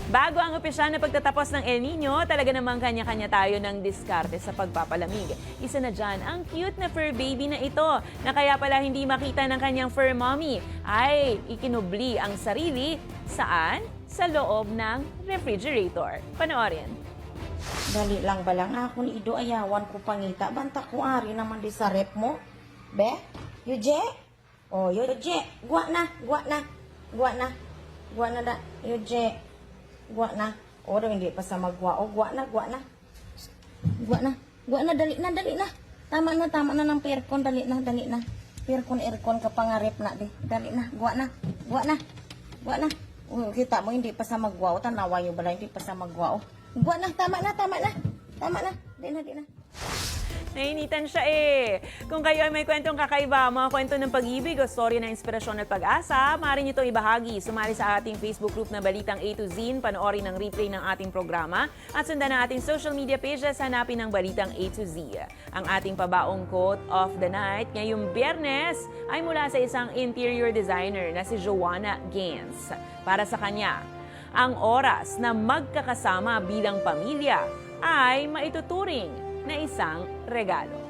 Bago ang opisyal na pagtatapos ng El Nino, talaga namang kanya-kanya tayo ng diskarte sa pagpapalamig. Isa na dyan, ang cute na fur baby na ito, na kaya pala hindi makita ng kanyang fur mommy, ay ikinubli ang sarili, saan? Sa loob ng refrigerator. Panoorin. Dali lang ba lang ako ni Ido ayawan ko pangita. Banta ko ari naman di sa rep mo. Be? Yuje? Oh, Yuje. Gwa na. Gwa na da. Yuje. Gwa na. O, hindi pa sa magwa. O, gwa na. Gwa na, dali na. Tama na ng perkon. Dali na. Perkon ka pangarip na, di. Dali na. Gwa na. Kita mo, hindi pa sa magwa. O, tanawa yung bala, hindi pa sa magwa. O, gwa na. Tama na. Di na. Nainitan siya eh. Kung kayo ay may kwentong kakaiba, mga kwento ng pag-ibig o storya ng inspirasyon at pag-asa, maaari niyo itong ibahagi. Sumali sa ating Facebook group na Balitang A to Z, panoorin ang replay ng ating programa at sundan ang ating social media pages, hanapin ang Balitang A to Z. Ang ating pabaong quote of the night ngayong Biyernes ay mula sa isang interior designer na si Joanna Gaines. Para sa kanya, ang oras na magkakasama bilang pamilya ay maituturing na isang regalo.